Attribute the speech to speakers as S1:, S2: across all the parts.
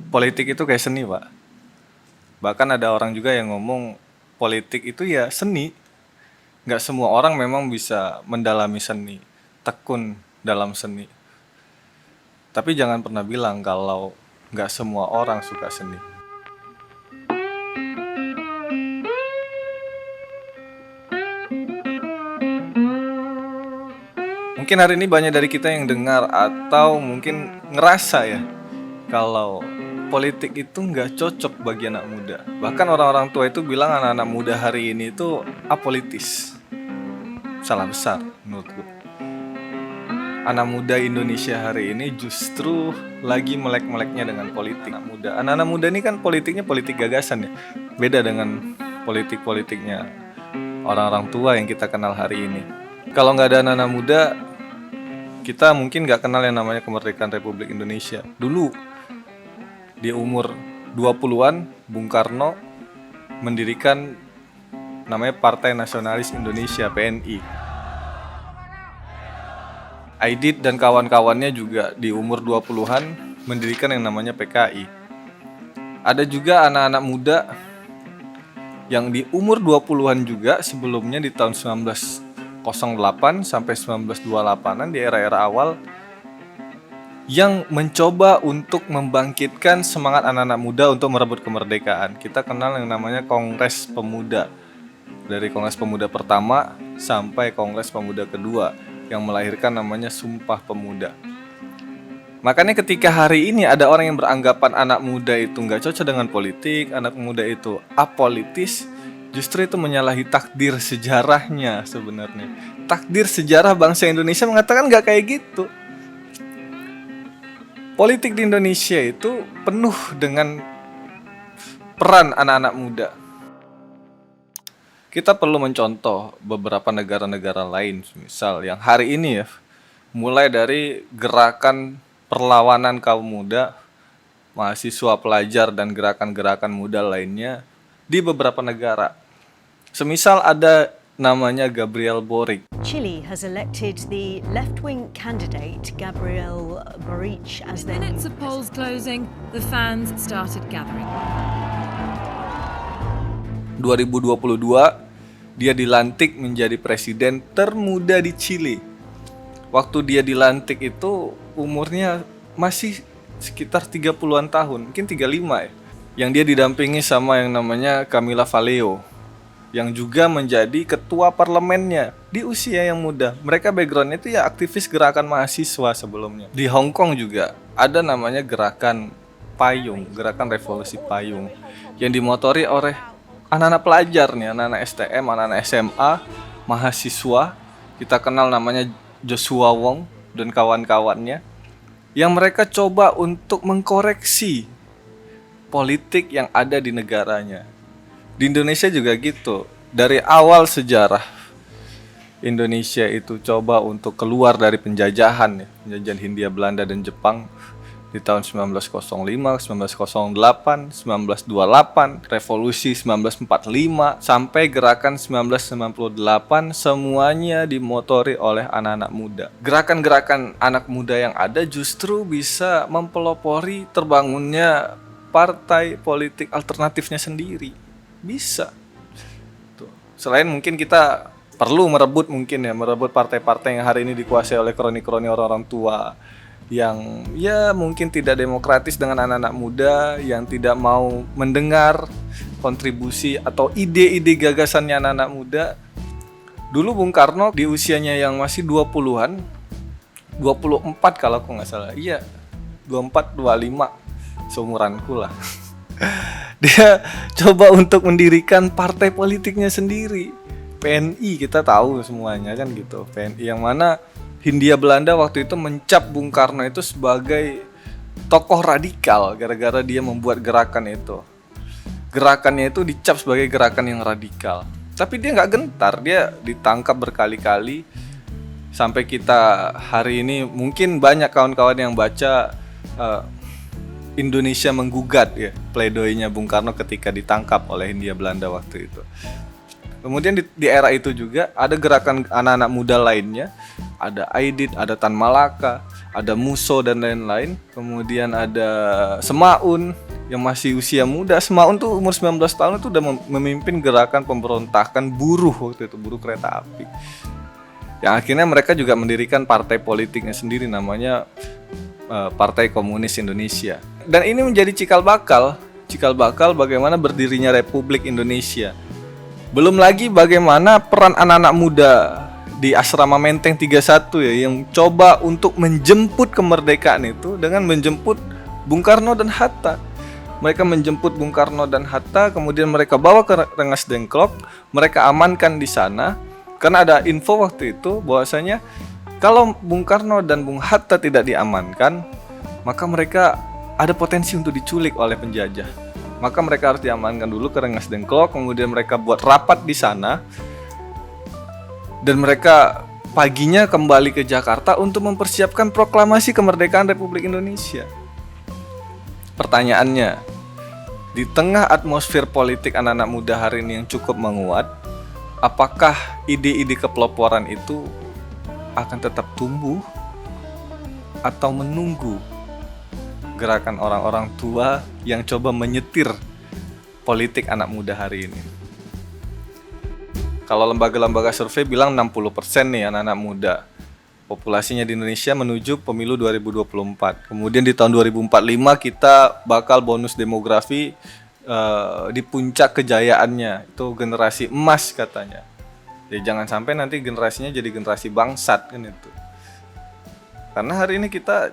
S1: politik itu kayak seni, Pak. Bahkan ada orang juga yang ngomong politik itu ya seni. Nggak semua orang memang bisa mendalami seni, tekun dalam seni. Tapi jangan pernah bilang kalau nggak semua orang suka seni. Mungkin hari ini banyak dari kita yang dengar atau mungkin ngerasa ya kalau politik itu nggak cocok bagi anak muda. Bahkan orang-orang tua itu bilang anak-anak muda hari ini itu apolitis. Salah besar menurutku. Anak muda Indonesia hari ini justru lagi melek-meleknya dengan politik. Anak-anak muda ini kan politiknya politik gagasan ya. Beda dengan politik-politiknya orang-orang tua yang kita kenal hari ini. Kalau nggak ada anak-anak muda, kita mungkin nggak kenal yang namanya kemerdekaan Republik Indonesia. Dulu di umur 20-an, Bung Karno mendirikan namanya Partai Nasionalis Indonesia (PNI). Aidit dan kawan-kawannya juga di umur 20-an mendirikan yang namanya PKI. Ada juga anak-anak muda yang di umur 20-an juga sebelumnya di tahun 1908 sampai 1928-an di era-era awal yang mencoba untuk membangkitkan semangat anak-anak muda untuk merebut kemerdekaan. Kita kenal yang namanya Kongres Pemuda. Dari Kongres Pemuda pertama sampai Kongres Pemuda kedua yang melahirkan namanya Sumpah Pemuda. Makanya ketika hari ini ada orang yang beranggapan anak muda itu nggak cocok dengan politik, anak muda itu apolitis, justru itu menyalahi takdir sejarahnya sebenarnya. Takdir sejarah bangsa Indonesia mengatakan nggak kayak gitu. Politik di Indonesia itu penuh dengan peran anak-anak muda. Kita perlu mencontoh beberapa negara-negara lain, misal yang hari ini ya, mulai dari gerakan perlawanan kaum muda, mahasiswa, pelajar, dan gerakan-gerakan muda lainnya di beberapa negara. Semisal ada namanya Gabriel Boric.
S2: Chile has elected the left-wing candidate Gabriel Boric as their
S3: Minutes of polls closing, the fans started gathering.
S1: 2022 dia dilantik menjadi presiden termuda di Chile. Waktu dia dilantik itu umurnya masih sekitar 30-an tahun, mungkin 35 ya. Yang dia didampingi sama yang namanya Camila Valeo, yang juga menjadi ketua parlemennya di usia yang muda. Mereka backgroundnya itu ya aktivis gerakan mahasiswa sebelumnya. Di Hong Kong juga ada namanya gerakan payung, gerakan revolusi payung, yang dimotori oleh anak-anak pelajar nih, anak-anak STM, anak-anak SMA, mahasiswa. Kita kenal namanya Joshua Wong dan kawan-kawannya, yang mereka coba untuk mengkoreksi politik yang ada di negaranya. Di Indonesia juga gitu. Dari awal sejarah Indonesia itu coba untuk keluar dari penjajahan ya, penjajahan Hindia Belanda dan Jepang di tahun 1905, 1908, 1928, revolusi 1945 sampai gerakan 1998, semuanya dimotori oleh anak-anak muda. Gerakan-gerakan anak muda yang ada justru bisa mempelopori terbangunnya partai politik alternatifnya sendiri. Bisa. Tuh. Selain mungkin kita perlu merebut partai-partai yang hari ini dikuasai oleh kroni-kroni orang-orang tua, yang ya mungkin tidak demokratis dengan anak-anak muda, yang tidak mau mendengar kontribusi atau ide-ide gagasannya anak-anak muda. Dulu Bung Karno di usianya yang masih 20-an, 24 kalau aku nggak salah, iya 24, 25, seumuranku lah. Dia coba untuk mendirikan partai politiknya sendiri, PNI, kita tahu semuanya kan gitu. PNI yang mana Hindia Belanda waktu itu mencap Bung Karno itu sebagai tokoh radikal gara-gara dia membuat gerakan itu. Gerakannya itu dicap sebagai gerakan yang radikal. Tapi dia nggak gentar, dia ditangkap berkali-kali. Sampai kita hari ini mungkin banyak kawan-kawan yang baca Indonesia menggugat ya pledoinya Bung Karno ketika ditangkap oleh Hindia Belanda waktu itu. Kemudian di era itu juga ada gerakan anak-anak muda lainnya, ada Aidit, ada Tan Malaka, ada Muso dan lain-lain. Kemudian ada Semaun yang masih usia muda. Semaun tuh umur 19 tahun itu udah memimpin gerakan pemberontakan buruh waktu itu, buruh kereta api. Yang akhirnya mereka juga mendirikan partai politiknya sendiri namanya Partai Komunis Indonesia. Dan ini menjadi cikal bakal bagaimana berdirinya Republik Indonesia. Belum lagi bagaimana peran anak-anak muda di Asrama Menteng 31 ya, yang coba untuk menjemput kemerdekaan itu dengan menjemput Bung Karno dan Hatta. Mereka menjemput Bung Karno dan Hatta, kemudian mereka bawa ke Rengas Dengklok, mereka amankan di sana karena ada info waktu itu bahwasanya kalau Bung Karno dan Bung Hatta tidak diamankan, maka mereka ada potensi untuk diculik oleh penjajah. Maka mereka harus diamankan dulu ke Rengas Dengklok, kemudian mereka buat rapat di sana. Dan mereka paginya kembali ke Jakarta untuk mempersiapkan proklamasi kemerdekaan Republik Indonesia. Pertanyaannya, di tengah atmosfer politik anak-anak muda hari ini yang cukup menguat, apakah ide-ide kepeloporan itu akan tetap tumbuh atau menunggu gerakan orang-orang tua yang coba menyetir politik anak muda hari ini? Kalau lembaga-lembaga survei bilang 60% nih anak-anak muda populasinya di Indonesia menuju pemilu 2024. Kemudian di tahun 2045 kita bakal bonus demografi di puncak kejayaannya, itu generasi emas katanya. Ya jangan sampai nanti generasinya jadi generasi bangsat kan itu. Karena hari ini kita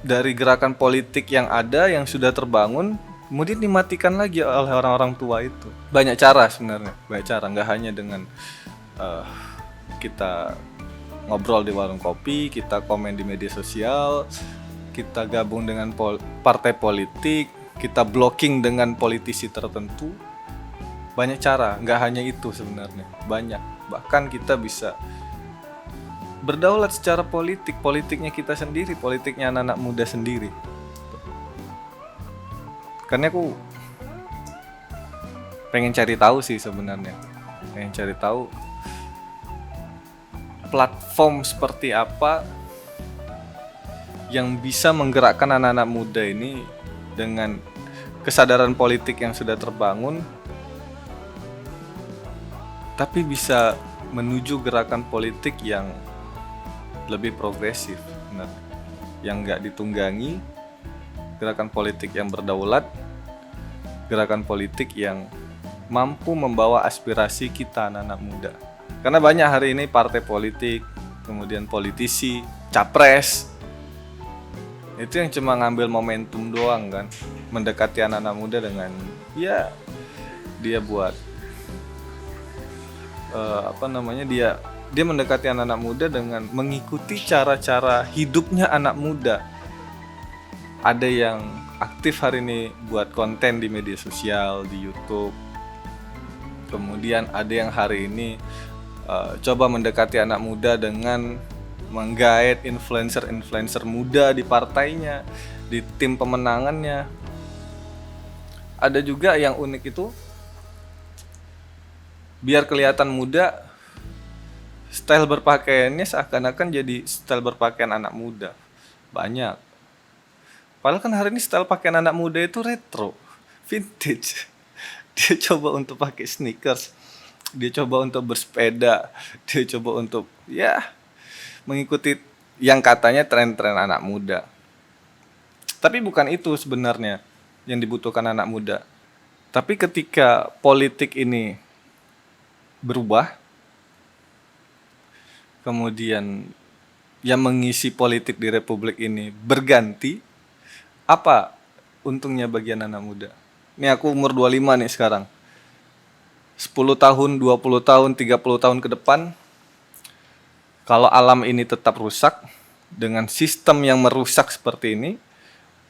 S1: dari gerakan politik yang ada yang sudah terbangun kemudian dimatikan lagi oleh orang-orang tua itu. Banyak cara sebenarnya, banyak cara, nggak hanya dengan kita ngobrol di warung kopi, kita komen di media sosial, kita gabung dengan partai politik, kita blocking dengan politisi tertentu. Banyak cara, nggak hanya itu sebenarnya, banyak. Bahkan kita bisa berdaulat secara politik, politiknya kita sendiri, politiknya anak-anak muda sendiri. Karena aku pengen cari tahu sih sebenarnya, pengen cari tahu platform seperti apa yang bisa menggerakkan anak-anak muda ini dengan kesadaran politik yang sudah terbangun, tapi bisa menuju gerakan politik yang lebih progresif, benar, yang nggak ditunggangi, gerakan politik yang berdaulat, gerakan politik yang mampu membawa aspirasi kita anak-anak muda. Karena banyak hari ini partai politik, kemudian politisi, capres, itu yang cuma ngambil momentum doang kan, mendekati anak-anak muda dengan ya dia buat dia mendekati anak-anak muda dengan mengikuti cara-cara hidupnya anak muda. Ada yang aktif hari ini buat konten di media sosial, di YouTube. Kemudian ada yang hari ini coba mendekati anak muda dengan menggait influencer-influencer muda di partainya, di tim pemenangannya. Ada juga yang unik itu, biar kelihatan muda, style berpakaiannya seakan-akan jadi style berpakaian anak muda. Banyak. Padahal kan hari ini style pakaian anak muda itu retro, vintage. Dia coba untuk pakai sneakers, dia coba untuk bersepeda, dia coba untuk ya mengikuti yang katanya tren-tren anak muda. Tapi bukan itu sebenarnya yang dibutuhkan anak muda. Tapi ketika politik ini berubah, kemudian yang mengisi politik di Republik ini berganti, apa untungnya bagi anak muda? Ini aku umur 25 nih sekarang. 10 tahun, 20 tahun, 30 tahun ke depan, kalau alam ini tetap rusak dengan sistem yang merusak seperti ini,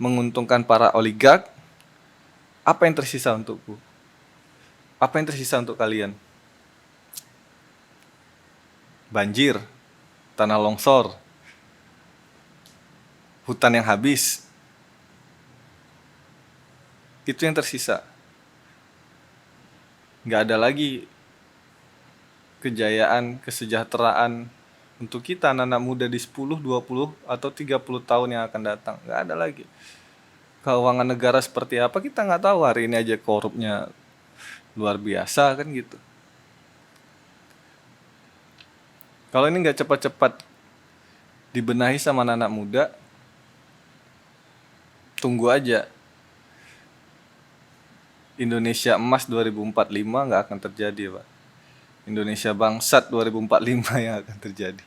S1: menguntungkan para oligark, apa yang tersisa untukku? Apa yang tersisa untuk kalian? Banjir, tanah longsor, hutan yang habis. Itu yang tersisa. Nggak ada lagi kejayaan, kesejahteraan untuk kita anak-anak muda di 10, 20 atau 30 tahun yang akan datang. Nggak ada lagi. Keuangan negara seperti apa kita nggak tahu, hari ini aja korupnya luar biasa kan gitu. Kalau ini nggak cepat-cepat dibenahi sama anak-anak muda, tunggu aja. Indonesia emas 2045 nggak akan terjadi, Pak. Indonesia bangsat 2045 yang akan terjadi.